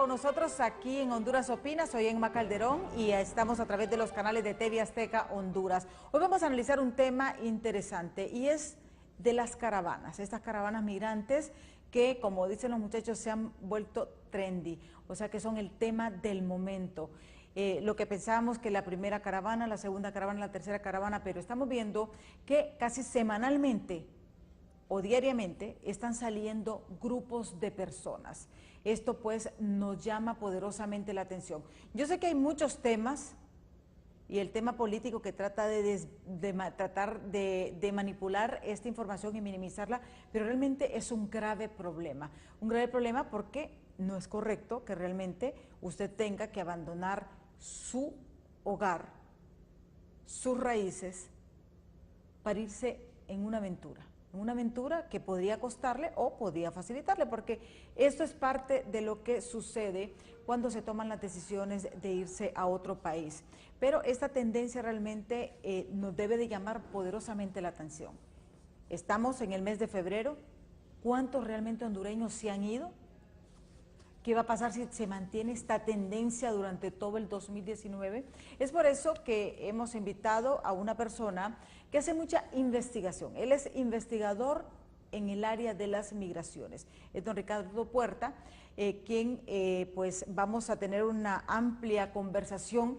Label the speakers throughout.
Speaker 1: con nosotros aquí en Honduras Opina. Soy Emma Calderón y estamos a través de los canales de TV Azteca Honduras. Hoy vamos a analizar un tema interesante y es de las caravanas, estas caravanas migrantes que, como dicen los muchachos, se han vuelto trendy, o sea que son el tema del momento. Lo que pensábamos que la primera caravana, la segunda caravana, la tercera caravana, pero estamos viendo que casi semanalmente o diariamente están saliendo grupos de personas. Esto pues nos llama poderosamente la atención. Yo sé que hay muchos temas y el tema político que trata de manipular esta información y minimizarla, pero realmente es un grave problema. Un grave problema porque no es correcto que realmente usted tenga que abandonar su hogar, sus raíces, para irse en una aventura que podría costarle o podría facilitarle, porque esto es parte de lo que sucede cuando se toman las decisiones de irse a otro país. Pero esta tendencia realmente nos debe de llamar poderosamente la atención. Estamos en el mes de febrero. ¿Cuántos realmente hondureños se han ido? ¿Qué va a pasar si se mantiene esta tendencia durante todo el 2019? Es por eso que hemos invitado a una persona que hace mucha investigación. Él es investigador en el área de las migraciones. Es don Ricardo Puerta, quien pues vamos a tener una amplia conversación.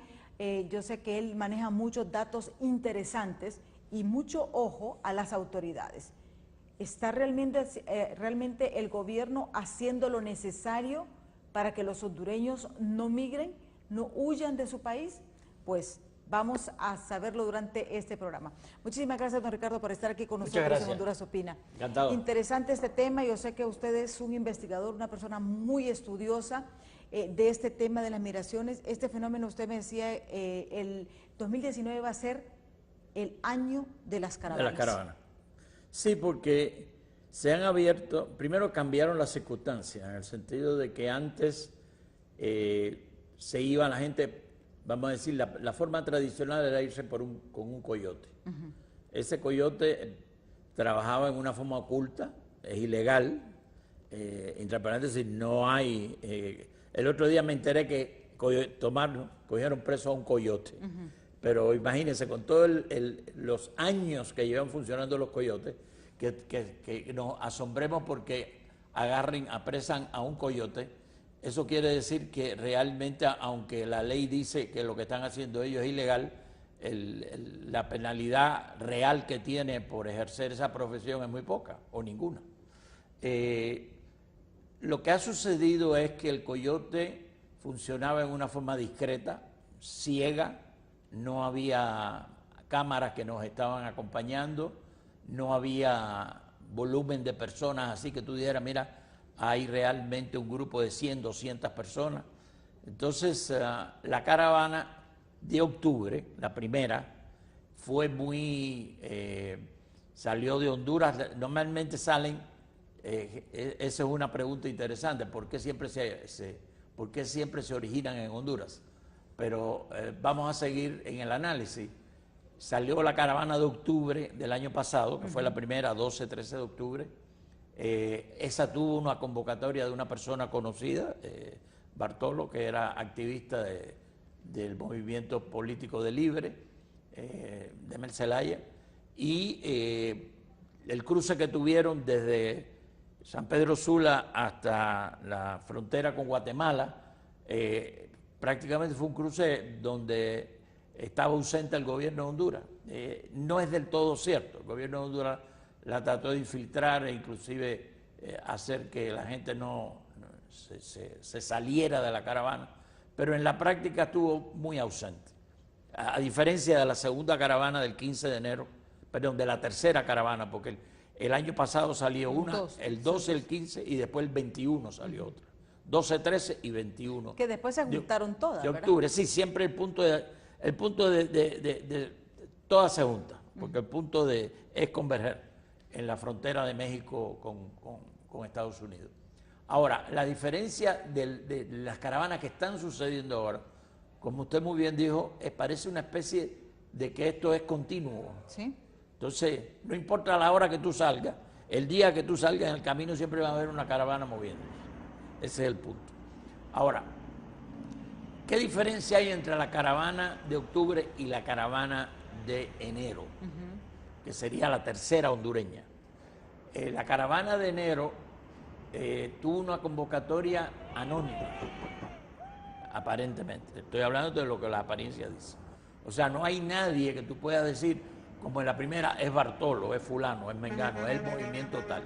Speaker 1: Yo sé que él maneja muchos datos interesantes y mucho ojo a las autoridades. ¿Está realmente el gobierno haciendo lo necesario para que los hondureños no migren, no huyan de su país? Pues vamos a saberlo durante este programa. Muchísimas gracias, don Ricardo, por estar aquí con nosotros en Honduras Opina.
Speaker 2: Encantado.
Speaker 1: Interesante este tema. Yo sé que usted es un investigador, una persona muy estudiosa de este tema de las migraciones. Este fenómeno, usted me decía, el 2019 va a ser el año de las caravanas.
Speaker 2: De las caravanas. Sí, porque se han abierto, primero cambiaron las circunstancias, en el sentido de que antes se iba la gente, vamos a decir, la forma tradicional era irse con un coyote. Ese coyote trabajaba en una forma oculta, es ilegal, entre paréntesis, no hay... el otro día me enteré que cogieron preso a un coyote. Pero imagínense, con todos los años que llevan funcionando los coyotes, que nos asombremos porque apresan a un coyote. Eso quiere decir que realmente, aunque la ley dice que lo que están haciendo ellos es ilegal, la penalidad real que tiene por ejercer esa profesión es muy poca o ninguna. Lo que ha sucedido es que el coyote funcionaba en una forma discreta, ciega. No había cámaras que nos estaban acompañando, no había volumen de personas así que tú dijeras, mira, hay realmente un grupo de 100, 200 personas. Entonces, la caravana de octubre, la primera, fue salió de Honduras. Normalmente salen, esa es una pregunta interesante, ¿por qué siempre se originan en Honduras? Pero vamos a seguir en el análisis. Salió la caravana de octubre del año pasado, que fue la primera, 12, 13 de octubre. Esa tuvo una convocatoria de una persona conocida, Bartolo, que era activista del movimiento político de Libre, de Mel Zelaya, y el cruce que tuvieron desde San Pedro Sula hasta la frontera con Guatemala, prácticamente fue un cruce donde estaba ausente el gobierno de Honduras. No es del todo cierto. El gobierno de Honduras la trató de infiltrar e inclusive hacer que la gente se saliera de la caravana, pero en la práctica estuvo muy ausente. A diferencia de la segunda caravana del 15 de enero, perdón, de la tercera caravana, porque el año pasado salió una, el 12, el 15 y después el 21 salió otra. 12, 13 y 21.
Speaker 1: Que después se juntaron todas,
Speaker 2: de octubre, ¿verdad? Sí, siempre el punto de todas se juntan, porque el punto es converger en la frontera de México con Estados Unidos. Ahora, la diferencia de las caravanas que están sucediendo ahora, como usted muy bien dijo, parece una especie de que esto es continuo.
Speaker 1: ¿Sí?
Speaker 2: Entonces, no importa la hora que tú salgas, el día que tú salgas en el camino siempre va a haber una caravana moviéndose. Ese es el punto. Ahora, ¿qué diferencia hay entre la caravana de octubre y la caravana de enero? Que sería la tercera hondureña. La caravana de enero tuvo una convocatoria anónima, aparentemente. Estoy hablando de lo que la apariencia dice. O sea, no hay nadie que tú puedas decir, como en la primera, es Bartolo, es fulano, es mengano, es el movimiento tal.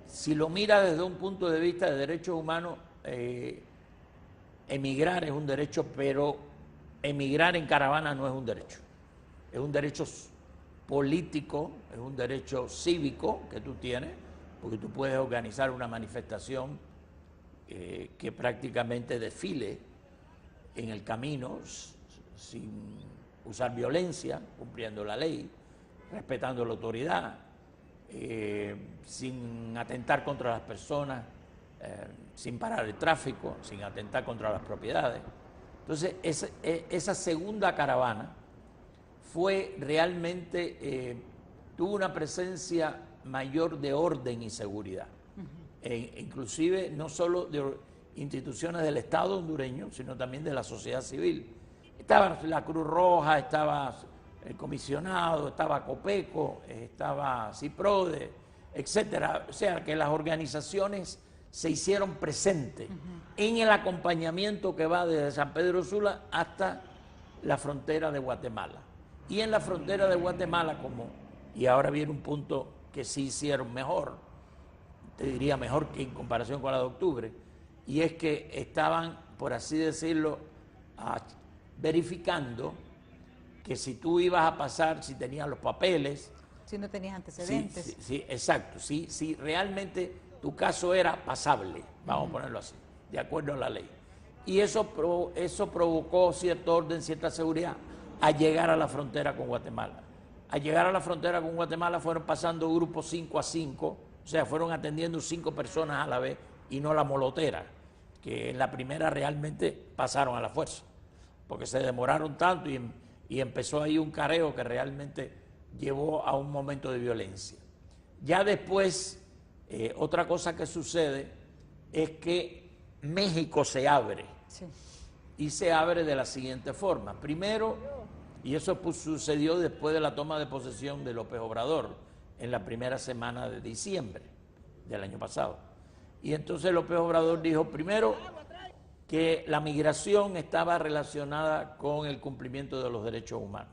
Speaker 2: Si lo mira desde un punto de vista de derechos humanos, emigrar es un derecho, pero emigrar en caravana no es un derecho. Es un derecho político, es un derecho cívico que tú tienes, porque tú puedes organizar una manifestación que prácticamente desfile en el camino sin usar violencia, cumpliendo la ley, respetando la autoridad, sin atentar contra las personas, sin parar el tráfico, sin atentar contra las propiedades. Entonces, esa segunda caravana fue realmente, tuvo una presencia mayor de orden y seguridad, inclusive no solo de instituciones del Estado hondureño, sino también de la sociedad civil. Estaba la Cruz Roja, estaba el comisionado, estaba Copeco, estaba Ciprode, etcétera. O sea, que las organizaciones se hicieron presentes en el acompañamiento que va desde San Pedro Sula hasta la frontera de Guatemala. Y en la frontera de Guatemala, y ahora viene un punto que sí hicieron mejor, te diría mejor que en comparación con la de octubre, y es que estaban, por así decirlo, verificando que si tú ibas a pasar, si tenías los papeles.
Speaker 1: Si no tenías antecedentes.
Speaker 2: Sí, exacto. Si realmente tu caso era pasable, vamos a ponerlo así, de acuerdo a la ley. Y eso provocó cierto orden, cierta seguridad a llegar a la frontera con Guatemala. Al llegar a la frontera con Guatemala fueron pasando grupos 5 a 5, o sea, fueron atendiendo 5 personas a la vez y no la molotera, que en la primera realmente pasaron a la fuerza, porque se demoraron tanto y empezó ahí un careo que realmente llevó a un momento de violencia. Ya después, otra cosa que sucede es que México se abre, sí, y se abre de la siguiente forma. Primero, y eso sucedió después de la toma de posesión de López Obrador, en la primera semana de diciembre del año pasado. Y entonces López Obrador dijo, primero, que la migración estaba relacionada con el cumplimiento de los derechos humanos.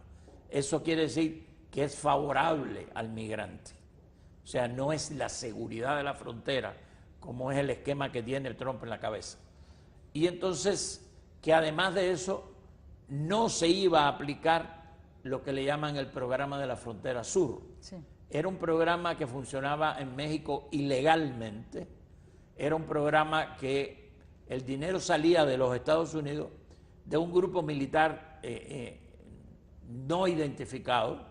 Speaker 2: Eso quiere decir que es favorable al migrante. O sea, no es la seguridad de la frontera, como es el esquema que tiene el Trump en la cabeza. Y entonces, que además de eso, no se iba a aplicar lo que le llaman el programa de la frontera sur. Sí. Era un programa que funcionaba en México ilegalmente. Era un programa que el dinero salía de los Estados Unidos de un grupo militar no identificado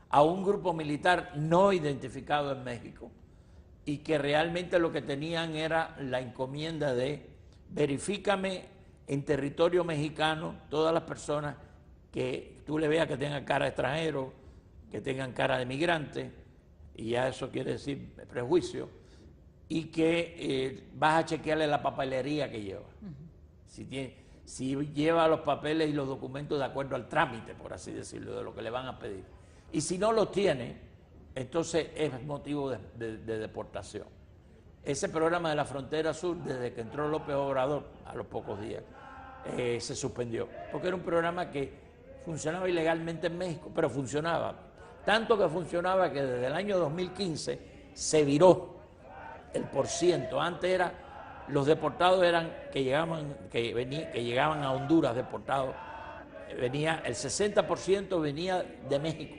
Speaker 2: a un grupo militar no identificado en México, y que realmente lo que tenían era la encomienda de verifícame en territorio mexicano todas las personas que tú le veas que tengan cara de extranjero, que tengan cara de migrante, y ya eso quiere decir prejuicio, y que vas a chequearle la papelería que lleva. Si lleva los papeles y los documentos de acuerdo al trámite, por así decirlo, de lo que le van a pedir. Y si no los tiene, entonces es motivo de deportación. Ese programa de la frontera sur, desde que entró López Obrador, a los pocos días, se suspendió. Porque era un programa que funcionaba ilegalmente en México, pero funcionaba. Tanto que funcionaba que desde el año 2015 se viró el porciento. Antes era, los deportados eran que llegaban a Honduras deportados, el 60% venía de México,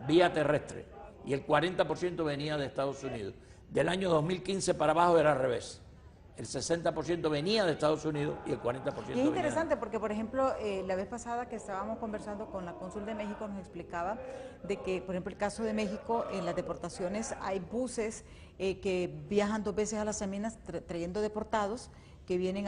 Speaker 2: vía terrestre, y el 40% venía de Estados Unidos. Del año 2015 para abajo era al revés. El 60% venía de Estados Unidos y el 40% venía.
Speaker 1: Es interesante porque, por ejemplo, la vez pasada que estábamos conversando con la cónsul de México nos explicaba de que, por ejemplo, el caso de México, en las deportaciones hay buses que viajan 2 veces a las semanas trayendo deportados, que vienen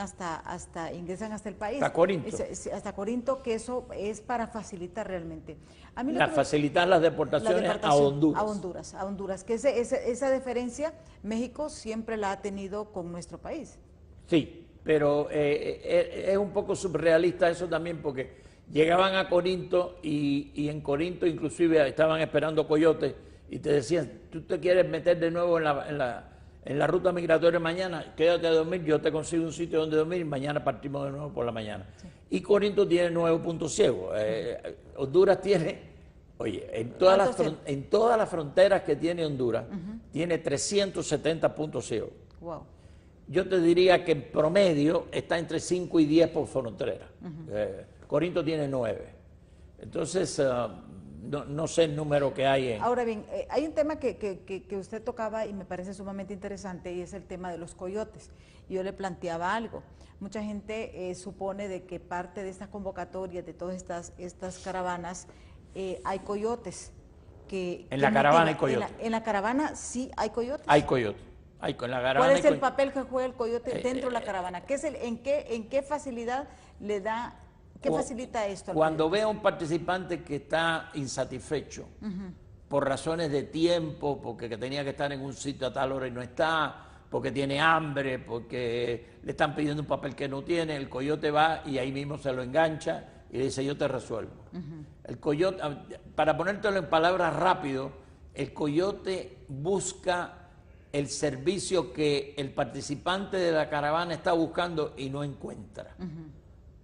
Speaker 1: ingresan hasta el país.
Speaker 2: Hasta Corinto.
Speaker 1: Hasta Corinto, que eso es para facilitar realmente. A mí
Speaker 2: facilitar las deportaciones a Honduras.
Speaker 1: A Honduras, que esa diferencia México siempre la ha tenido con nuestro país.
Speaker 2: Sí, pero es un poco surrealista eso también, porque llegaban a Corinto y en Corinto inclusive estaban esperando coyotes y te decían, tú te quieres meter de nuevo en la ruta migratoria mañana, quédate a dormir, yo te consigo un sitio donde dormir y mañana partimos de nuevo por la mañana. Sí. Y Corinto tiene 9 puntos ciegos. Honduras tiene, oye, en todas las fronteras que tiene Honduras, tiene 370 puntos ciegos. Wow. Yo te diría que en promedio está entre 5 y 10 por frontera. Corinto tiene 9. Entonces, no sé el número que hay.
Speaker 1: Ahora bien, hay un tema que usted tocaba y me parece sumamente interesante, y es el tema de los coyotes. Yo le planteaba algo. Mucha gente supone de que parte de estas convocatorias, de todas estas caravanas, hay coyotes.
Speaker 2: En la caravana hay coyotes.
Speaker 1: En la caravana sí hay coyotes.
Speaker 2: Hay coyotes.
Speaker 1: ¿Cuál es el papel que juega el coyote dentro de la caravana? ¿En qué facilidad le da? ¿Qué facilita esto?
Speaker 2: Cuando ve a un participante que está insatisfecho por razones de tiempo, porque tenía que estar en un sitio a tal hora y no está, porque tiene hambre, porque le están pidiendo un papel que no tiene, el coyote va y ahí mismo se lo engancha y le dice, yo te resuelvo. El coyote, para ponértelo en palabras rápido, el coyote busca el servicio que el participante de la caravana está buscando y no encuentra.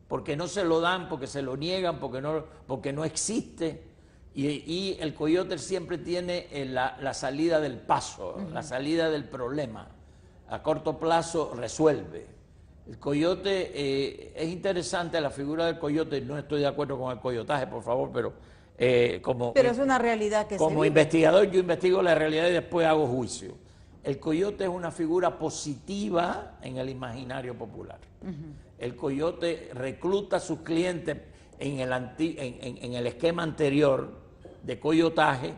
Speaker 2: Porque no se lo dan, porque se lo niegan, porque no existe. Y el coyote siempre tiene la salida del paso, la salida del problema. A corto plazo resuelve. El coyote, es interesante la figura del coyote, no estoy de acuerdo con el coyotaje, por favor, pero
Speaker 1: es una realidad que
Speaker 2: como investigador yo investigo la realidad y después hago juicio. El coyote es una figura positiva en el imaginario popular. El coyote recluta a sus clientes en el esquema anterior de coyotaje,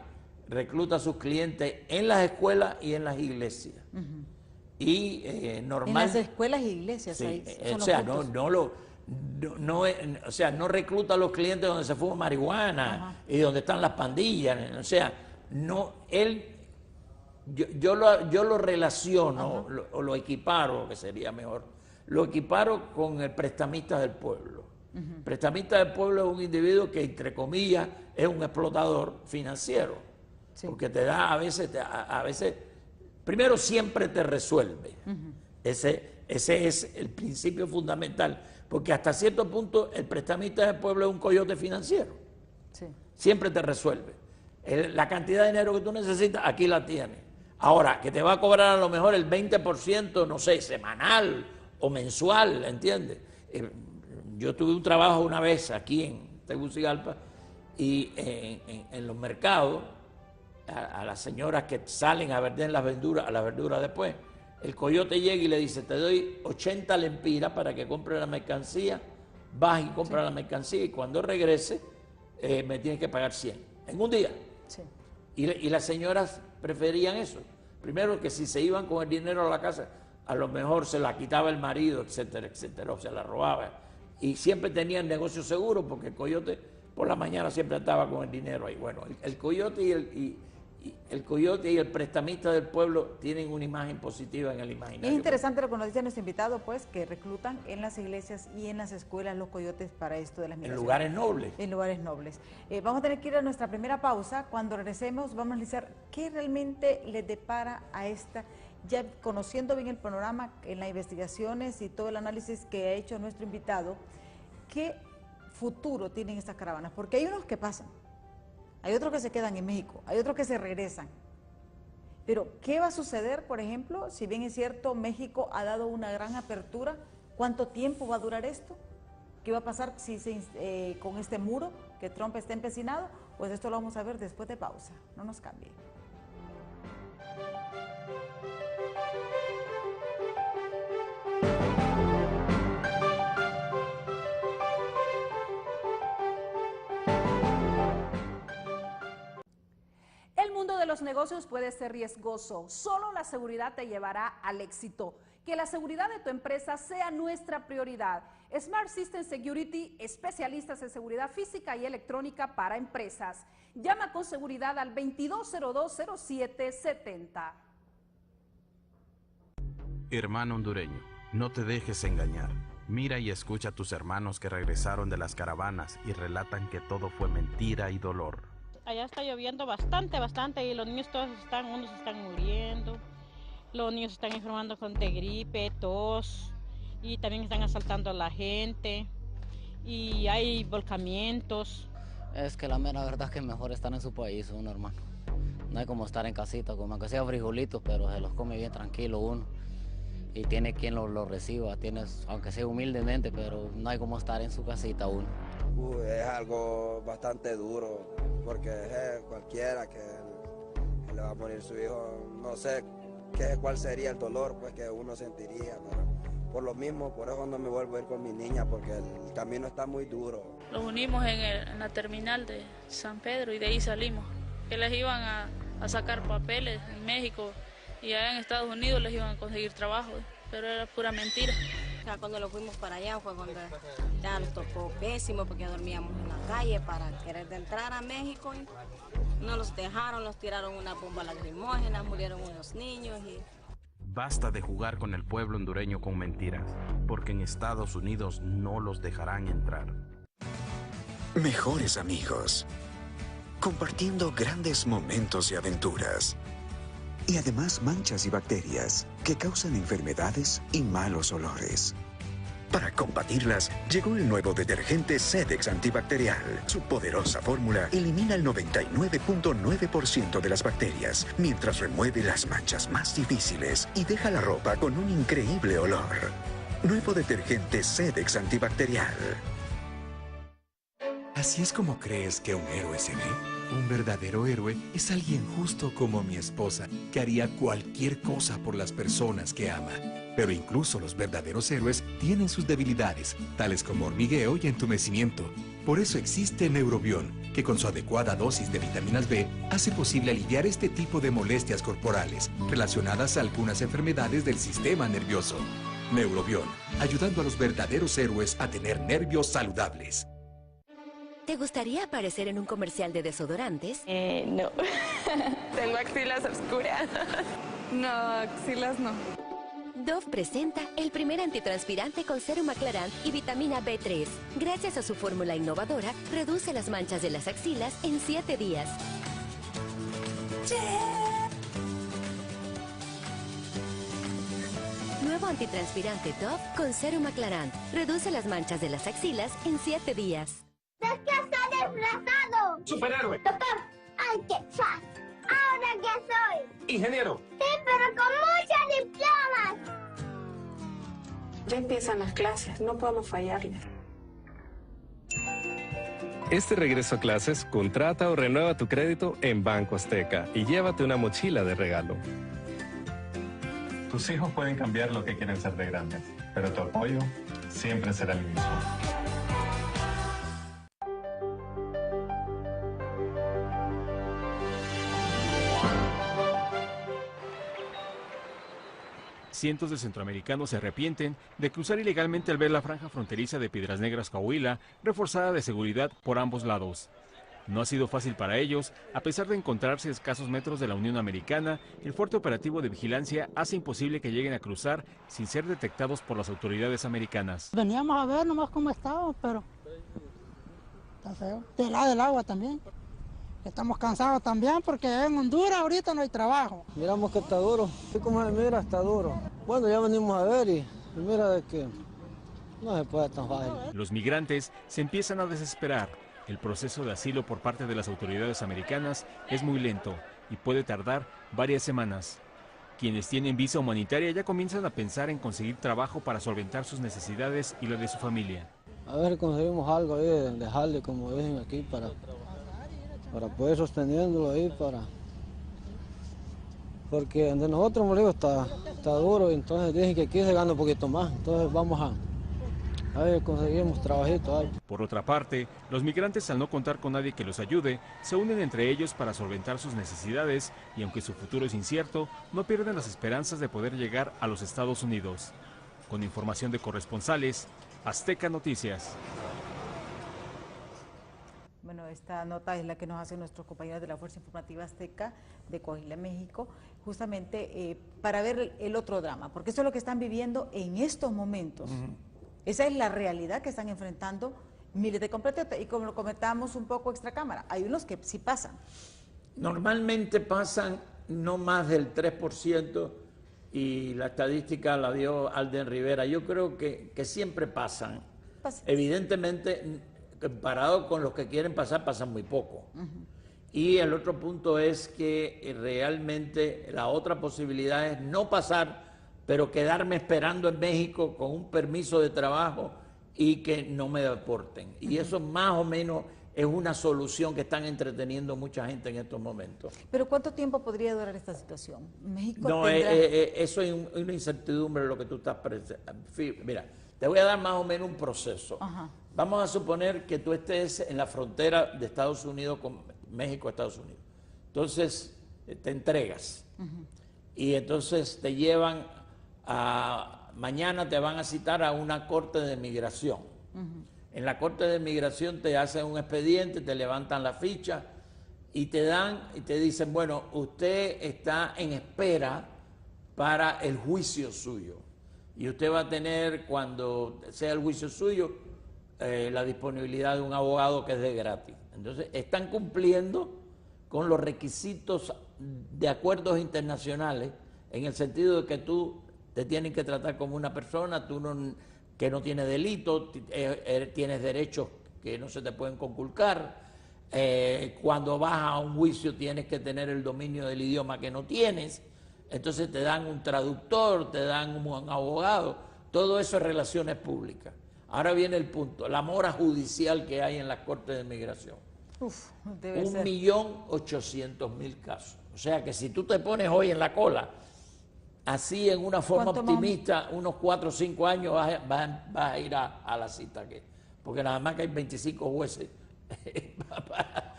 Speaker 2: recluta a sus clientes en las escuelas y en las iglesias. Y normal.
Speaker 1: En las escuelas e iglesias,
Speaker 2: sí,
Speaker 1: ahí
Speaker 2: no recluta a los clientes donde se fuma marihuana y donde están las pandillas. O sea, no, yo lo relaciono, lo equiparo, que sería mejor, lo equiparo con el prestamista del pueblo. Prestamista del pueblo es un individuo que, entre comillas, es un explotador financiero, porque te da a veces, primero siempre te resuelve. Ese es el principio fundamental, porque hasta cierto punto el prestamista del pueblo es un coyote financiero. Siempre te resuelve. La cantidad de dinero que tú necesitas, aquí la tienes. Ahora, que te va a cobrar a lo mejor el 20%, no sé, semanal o mensual, ¿entiendes? Yo tuve un trabajo una vez aquí en Tegucigalpa y en los mercados, a las señoras que salen a vender las verduras después, el coyote llega y le dice, te doy 80 lempiras para que compre la mercancía, vas y compra la mercancía y cuando regrese me tienes que pagar 100 en un día. Y las señoras preferían eso. Primero, que si se iban con el dinero a la casa, a lo mejor se la quitaba el marido, etcétera, etcétera, o se la robaba. Y siempre tenían negocio seguro porque el coyote por la mañana siempre estaba con el dinero ahí. Bueno, el coyote y el prestamista del pueblo tienen una imagen positiva en el imaginario.
Speaker 1: Es interesante lo que nos dice nuestro invitado, pues, que reclutan en las iglesias y en las escuelas los coyotes para esto de las migraciones.
Speaker 2: En lugares nobles.
Speaker 1: En lugares nobles. Vamos a tener que ir a nuestra primera pausa. Cuando regresemos vamos a analizar qué realmente le depara a esta, ya conociendo bien el panorama en las investigaciones y todo el análisis que ha hecho nuestro invitado, qué futuro tienen estas caravanas, porque hay unos que pasan. Hay otros que se quedan en México, hay otros que se regresan. Pero, ¿qué va a suceder, por ejemplo, si bien es cierto, México ha dado una gran apertura? ¿Cuánto tiempo va a durar esto? ¿Qué va a pasar con este muro que Trump está empecinado? Pues esto lo vamos a ver después de pausa. No nos cambien.
Speaker 3: El mundo de los negocios puede ser riesgoso, solo la seguridad te llevará al éxito. Que la seguridad de tu empresa sea nuestra prioridad. Smart System Security, especialistas en seguridad física y electrónica para empresas. Llama con seguridad al 2202-0770.
Speaker 4: Hermano hondureño, no te dejes engañar. Mira y escucha a tus hermanos que regresaron de las caravanas y relatan que todo fue mentira y dolor.
Speaker 5: Allá está lloviendo bastante y los niños todos unos están muriendo. Los niños están enfermando de gripe, tos, y también están asaltando a la gente, y hay volcamientos.
Speaker 6: Es que la mera verdad es que es mejor estar en su país, uno, hermano. No hay como estar en casita, como que sea frijolitos, pero se los come bien tranquilo uno. Y tiene quien lo reciba, aunque sea humildemente, pero no hay como estar en su casita uno.
Speaker 7: Es algo bastante duro, porque cualquiera que le va a morir su hijo, no sé cuál sería el dolor pues, que uno sentiría, pero por lo mismo, por eso no me vuelvo a ir con mi niña, porque el camino está muy duro.
Speaker 8: Los unimos en la terminal de San Pedro y de ahí salimos, que les iban a sacar papeles en México y allá en Estados Unidos les iban a conseguir trabajo, pero era pura mentira.
Speaker 9: Ya cuando lo fuimos para allá fue cuando ya nos tocó pésimo porque dormíamos en la calle para querer entrar a México y no los dejaron, nos tiraron una bomba lacrimógena, murieron unos niños y...
Speaker 4: Basta de jugar con el pueblo hondureño con mentiras, porque en Estados Unidos no los dejarán entrar.
Speaker 10: Mejores amigos, compartiendo grandes momentos y aventuras. Y además manchas y bacterias que causan enfermedades y malos olores. Para combatirlas, llegó el nuevo detergente Sedex antibacterial. Su poderosa fórmula elimina el 99.9% de las bacterias, mientras remueve las manchas más difíciles y deja la ropa con un increíble olor. Nuevo detergente Sedex antibacterial.
Speaker 11: ¿Así es como crees que un héroe se ve? Un verdadero héroe es alguien justo como mi esposa, que haría cualquier cosa por las personas que ama. Pero incluso los verdaderos héroes tienen sus debilidades, tales como hormigueo y entumecimiento. Por eso existe Neurobión, que con su adecuada dosis de vitaminas B hace posible aliviar este tipo de molestias corporales relacionadas a algunas enfermedades del sistema nervioso. Neurobión, ayudando a los verdaderos héroes a tener nervios saludables.
Speaker 12: ¿Te gustaría aparecer en un comercial de desodorantes?
Speaker 13: No. Tengo axilas oscuras. No, axilas no.
Speaker 12: Dove presenta el primer antitranspirante con sérum aclarant y vitamina B3. Gracias a su fórmula innovadora, reduce las manchas de las axilas en 7 días. Nuevo antitranspirante Dove con sérum aclarant. Reduce las manchas de las axilas en 7 días.
Speaker 14: ¿De qué está disfrazado?
Speaker 15: Superhéroe.
Speaker 14: Doctor, ¡ay, qué fácil! ¿Ahora qué soy?
Speaker 15: Ingeniero.
Speaker 14: Sí, pero con muchos diplomas.
Speaker 13: Ya empiezan las clases, no podemos fallarles.
Speaker 16: Este regreso a clases, contrata o renueva tu crédito en Banco Azteca y llévate una mochila de regalo.
Speaker 17: Tus hijos pueden cambiar lo que quieren ser de grandes, pero tu apoyo siempre será el mismo.
Speaker 18: Cientos de centroamericanos se arrepienten de cruzar ilegalmente al ver la franja fronteriza de Piedras Negras, Coahuila, reforzada de seguridad por ambos lados. No ha sido fácil para ellos, a pesar de encontrarse a escasos metros de la Unión Americana, el fuerte operativo de vigilancia hace imposible que lleguen a cruzar sin ser detectados por las autoridades americanas.
Speaker 19: Veníamos a ver nomás cómo estábamos, pero está feo. Del lado del agua también. Estamos cansados también porque en Honduras ahorita no hay trabajo.
Speaker 20: Miramos que está duro, así como se mira, está duro. Bueno, ya venimos a ver y mira de que no se puede tan fácil.
Speaker 18: Los migrantes se empiezan a desesperar. El proceso de asilo por parte de las autoridades americanas es muy lento y puede tardar varias semanas. Quienes tienen visa humanitaria ya comienzan a pensar en conseguir trabajo para solventar sus necesidades y la de su familia.
Speaker 20: A ver si conseguimos algo ahí de dejarle, como dicen aquí, para poder sosteniéndolo ahí, porque de nosotros, como digo, está duro, y entonces dicen que aquí se gana un poquito más, entonces vamos A ver, conseguimos trabajito ahí.
Speaker 18: Por otra parte, los migrantes, al no contar con nadie que los ayude, se unen entre ellos para solventar sus necesidades y aunque su futuro es incierto, no pierden las esperanzas de poder llegar a los Estados Unidos. Con información de corresponsales, Azteca Noticias.
Speaker 1: Bueno, esta nota es la que nos hacen nuestros compañeros de la Fuerza Informativa Azteca de Coahuila, México, justamente para ver el otro drama, porque eso es lo que están viviendo en estos momentos. Esa es la realidad que están enfrentando miles de compatriotas, y como lo comentábamos un poco extra cámara, hay unos que sí pasan.
Speaker 2: Normalmente pasan no más del 3%, y la estadística la dio Alden Rivera. Yo creo que siempre pasan. Evidentemente, comparado con los que quieren pasar, pasan muy poco. Y el otro punto es que realmente la otra posibilidad es no pasar, pero quedarme esperando en México con un permiso de trabajo y que no me deporten. Y eso más o menos es una solución que están entreteniendo mucha gente en estos momentos.
Speaker 1: ¿Pero cuánto tiempo podría durar esta situación? ¿México
Speaker 2: no,
Speaker 1: tendrá...
Speaker 2: eso es una incertidumbre lo que tú estás presentando. Mira, te voy a dar más o menos un proceso. Vamos a suponer que tú estés en la frontera de Estados Unidos con México, Estados Unidos. Entonces, te entregas. Y entonces te llevan mañana te van a citar a una corte de migración. En la corte de migración te hacen un expediente, te levantan la ficha y te dan y te dicen, bueno, usted está en espera para el juicio suyo. Y usted va a tener, cuando sea el juicio suyo, la disponibilidad de un abogado que es de gratis. Entonces, están cumpliendo con los requisitos de acuerdos internacionales, en el sentido de que tú te tienen que tratar como una persona, que no tiene delito, tienes derechos que no se te pueden conculcar. Cuando vas a un juicio tienes que tener el dominio del idioma que no tienes. Entonces te dan un traductor, te dan un abogado. Todo eso es relaciones públicas. Ahora viene el punto, la mora judicial que hay en las cortes de migración. 1.800.000 casos. O sea que si tú te pones hoy en la cola, así en una forma optimista, unos 4 o 5 años vas a ir a la cita, porque nada más que hay 25 jueces.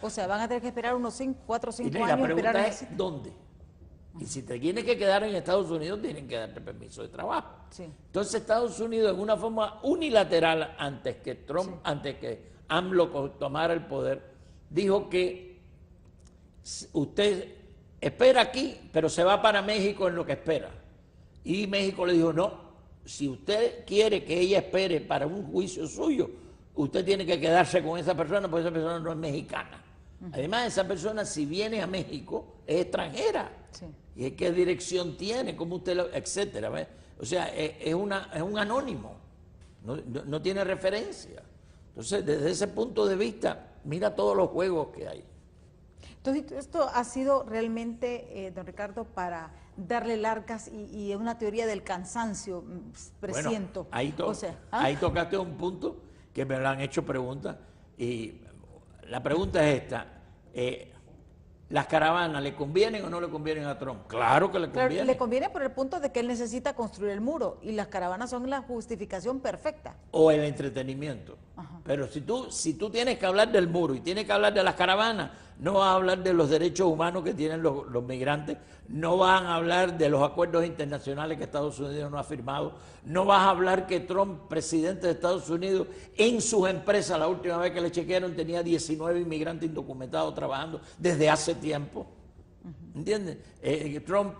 Speaker 1: O sea, van a tener que esperar unos 4 o 5 años.
Speaker 2: La pregunta es, ¿dónde? Y si te tienes que quedar en Estados Unidos, tienen que darte permiso de trabajo. Entonces Estados Unidos, en una forma unilateral, antes que AMLO tomara el poder, dijo que usted espera aquí, pero se va para México en lo que espera. Y México le dijo, no, si usted quiere que ella espere para un juicio suyo, usted tiene que quedarse con esa persona, porque esa persona no es mexicana. Además, esa persona, si viene a México, es extranjera. ¿Y qué dirección tiene? ¿Cómo usted lo...? Etcétera. ¿Ves? O sea, es un anónimo. No tiene referencia. Entonces, desde ese punto de vista, mira todos los juegos que hay.
Speaker 1: Entonces, esto ha sido realmente, don Ricardo, para darle largas y una teoría del cansancio, presiento.
Speaker 2: Bueno, ahí tocaste un punto que me lo han hecho preguntas, y la pregunta es esta: ¿las caravanas le convienen o no le convienen a Trump? Claro que le conviene.
Speaker 1: Claro, le conviene por el punto de que él necesita construir el muro, y las caravanas son la justificación perfecta.
Speaker 2: O el entretenimiento. Pero si tú tienes que hablar del muro y tienes que hablar de las caravanas, no vas a hablar de los derechos humanos que tienen los migrantes, no van a hablar de los acuerdos internacionales que Estados Unidos no ha firmado, no vas a hablar que Trump, presidente de Estados Unidos, en sus empresas, la última vez que le chequearon, tenía 19 inmigrantes indocumentados trabajando desde hace tiempo. ¿Entiendes? Trump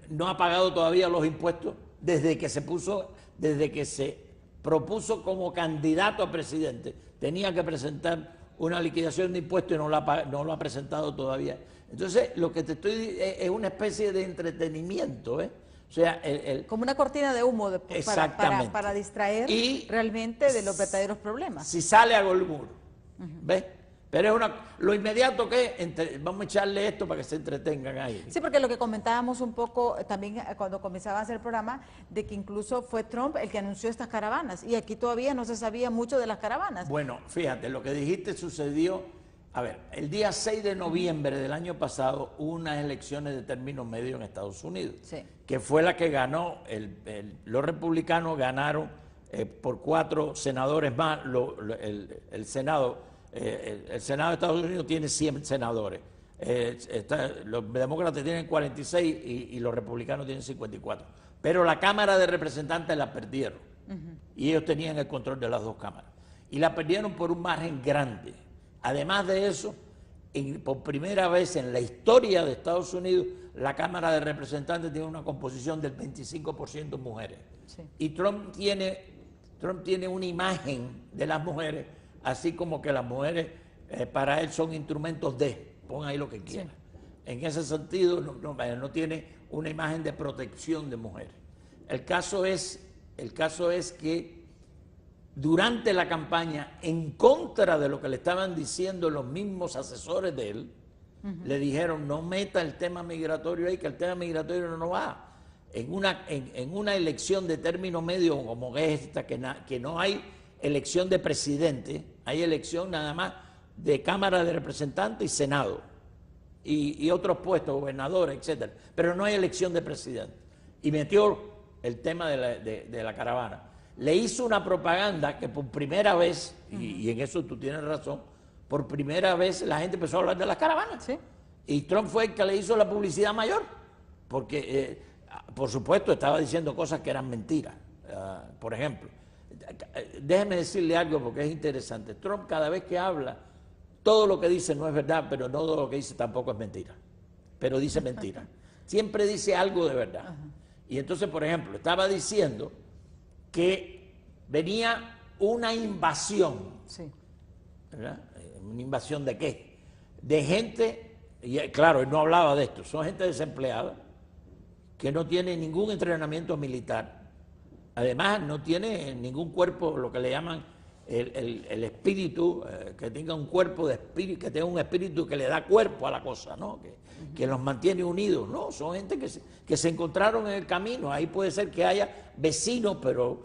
Speaker 2: no ha pagado todavía los impuestos desde que se propuso como candidato a presidente. Tenía que presentar una liquidación de impuestos y no lo ha presentado todavía. Entonces, lo que te estoy es una especie de entretenimiento, O sea,
Speaker 1: como una cortina de humo para distraer realmente de los verdaderos problemas.
Speaker 2: Si sale, hago el muro. ¿Ves? Pero lo inmediato que vamos a echarle esto para que se entretengan ahí.
Speaker 1: Sí, porque lo que comentábamos un poco también cuando comenzaba a hacer el programa, de que incluso fue Trump el que anunció estas caravanas, y aquí todavía no se sabía mucho de las caravanas.
Speaker 2: Bueno, fíjate, lo que dijiste sucedió, el día 6 de noviembre del año pasado hubo unas elecciones de término medio en Estados Unidos, que fue la que ganó, los republicanos ganaron por 4 senadores más. El Senado de Estados Unidos tiene 100 senadores. Los demócratas tienen 46 y los republicanos tienen 54. Pero la Cámara de Representantes la perdieron. Y ellos tenían el control de las 2 cámaras. Y la perdieron por un margen grande. Además de eso, por primera vez en la historia de Estados Unidos, la Cámara de Representantes tiene una composición del 25% mujeres. Sí. Y Trump tiene una imagen de las mujeres, así como que las mujeres para él son instrumentos de, pon ahí lo que quiera. Sí. En ese sentido no tiene una imagen de protección de mujeres. El caso es que durante la campaña, en contra de lo que le estaban diciendo los mismos asesores de él, le dijeron: no meta el tema migratorio ahí, que el tema migratorio no va. En una elección de término medio como esta, que no hay elección de presidente, hay elección nada más de Cámara de Representantes y Senado, y otros puestos, gobernadores, etcétera, pero no hay elección de presidente. Y metió el tema de la caravana. Le hizo una propaganda que por primera vez, y en eso tú tienes razón, por primera vez la gente empezó a hablar de las caravanas. ¿Sí? Y Trump fue el que le hizo la publicidad mayor, porque, por supuesto, estaba diciendo cosas que eran mentiras. Por ejemplo, déjeme decirle algo porque es interesante. Trump, cada vez que habla, todo lo que dice no es verdad, pero no todo lo que dice tampoco es mentira. Pero dice mentira. Siempre dice algo de verdad. Y entonces, por ejemplo, estaba diciendo que venía una invasión. Sí. ¿Verdad? ¿Una invasión de qué? De gente, y claro, él no hablaba de esto, son gente desempleada, que no tiene ningún entrenamiento militar, además no tiene ningún cuerpo, lo que le llaman el espíritu, que tenga un cuerpo de espíritu, que tenga un espíritu que le da cuerpo a la cosa, ¿no? Que los mantiene unidos, ¿no? Son gente que se encontraron en el camino. Ahí puede ser que haya vecinos, pero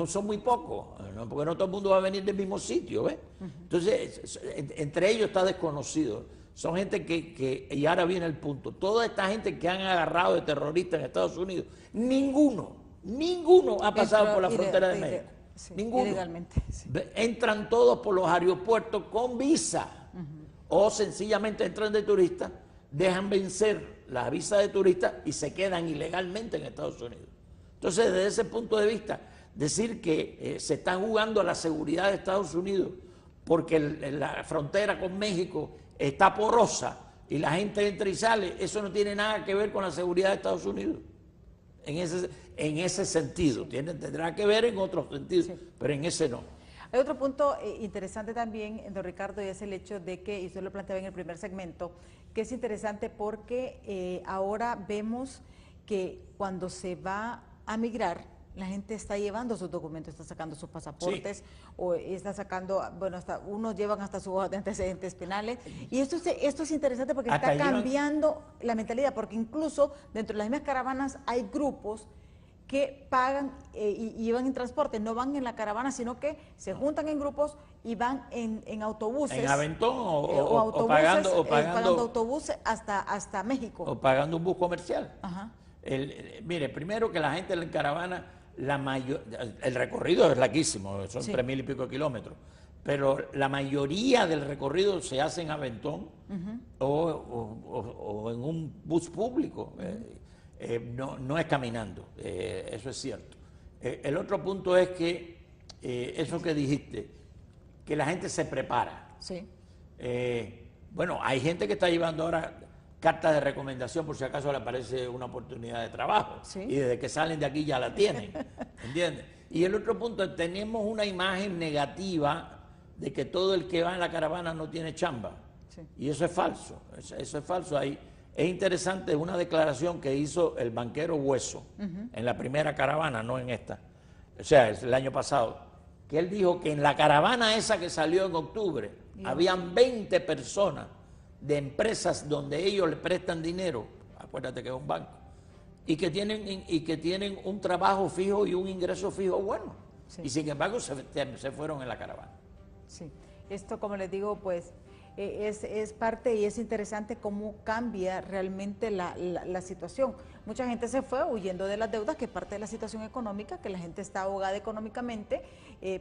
Speaker 2: son muy pocos, ¿no? Porque no todo el mundo va a venir del mismo sitio, ¿ves? Entonces, entre ellos está desconocido. Son gente y ahora viene el punto, toda esta gente que han agarrado de terroristas en Estados Unidos, ninguno ha pasado por la frontera de México. Sí, ninguno. Ilegalmente. Sí. Entran todos por los aeropuertos con visa, o sencillamente entran de turistas, dejan vencer la visa de turista y se quedan ilegalmente en Estados Unidos. Entonces, desde ese punto de vista, decir que se está jugando a la seguridad de Estados Unidos porque la frontera con México está porosa y la gente entra y sale, eso no tiene nada que ver con la seguridad de Estados Unidos. En ese sentido, tendrá que ver en otros sentidos, pero en ese no.
Speaker 1: Hay otro punto interesante también, don Ricardo, y es el hecho de que, y usted lo planteaba en el primer segmento, que es interesante porque ahora vemos que cuando se va a migrar, la gente está llevando sus documentos, está sacando sus pasaportes, o está sacando, bueno, hasta unos llevan hasta sus hojas de antecedentes penales, y esto es interesante porque está cambiando la mentalidad, porque incluso dentro de las mismas caravanas hay grupos que pagan y llevan en transporte, no van en la caravana, sino que se juntan en grupos y van en autobuses.
Speaker 2: ¿En Aventón o pagando
Speaker 1: autobuses hasta México?
Speaker 2: O pagando un bus comercial. Ajá. Mire, primero que la gente en la caravana, el recorrido es larguísimo, son 3.000 y pico de kilómetros, pero la mayoría del recorrido se hace en Aventón o en un bus público. No es caminando, eso es cierto. El otro punto es que eso que dijiste, que la gente se prepara. Sí. Bueno, hay gente que está llevando ahora cartas de recomendación por si acaso le aparece una oportunidad de trabajo. Sí. Y desde que salen de aquí ya la tienen, ¿entiendes? Y el otro punto, tenemos una imagen negativa de que todo el que va en la caravana no tiene chamba. Sí. Y eso es falso, eso es falso. Es interesante una declaración que hizo el banquero Hueso en la primera caravana, no en esta, o sea, el año pasado, que él dijo que en la caravana esa que salió en octubre, habían 20 personas de empresas donde ellos le prestan dinero, acuérdate que es un banco, y que tienen un trabajo fijo y un ingreso fijo bueno, y sin embargo se fueron en la caravana.
Speaker 1: Sí, esto como les digo, pues es parte y es interesante cómo cambia realmente la situación. Mucha gente se fue huyendo de las deudas, que es parte de la situación económica, que la gente está ahogada económicamente,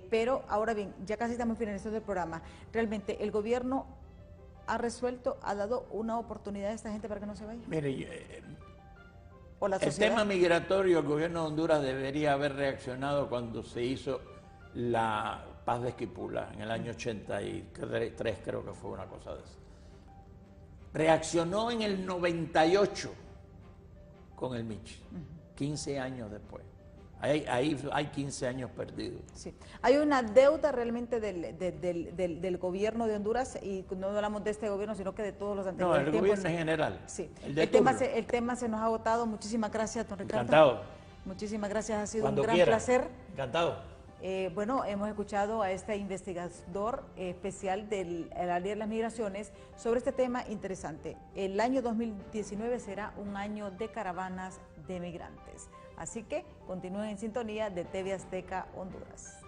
Speaker 1: pero ahora bien, ya casi estamos finalizando el programa. Realmente el gobierno ha resuelto, ha dado una oportunidad a esta gente para que no se vaya.
Speaker 2: Mire,
Speaker 1: ¿O la
Speaker 2: el
Speaker 1: sociedad?
Speaker 2: tema migratorio, el gobierno de Honduras debería haber reaccionado cuando se hizo la paz de Esquipula en el año 83, creo que fue una cosa de eso. Reaccionó en el 98 con el Michi, 15 años después. Ahí hay 15 años perdidos.
Speaker 1: Sí. Hay una deuda realmente del gobierno de Honduras, y no hablamos de este gobierno, sino que de todos los anteriores.
Speaker 2: No, el gobierno en general.
Speaker 1: Sí.
Speaker 2: El
Speaker 1: tema se nos ha agotado. Muchísimas gracias, don Ricardo.
Speaker 2: Encantado.
Speaker 1: Muchísimas gracias, ha sido
Speaker 2: Cuando
Speaker 1: un gran
Speaker 2: quiera.
Speaker 1: placer.
Speaker 2: Encantado.
Speaker 1: Bueno, hemos escuchado a este investigador especial del área de las migraciones sobre este tema interesante. El año 2019 será un año de caravanas de migrantes. Así que continúen en sintonía de TV Azteca Honduras.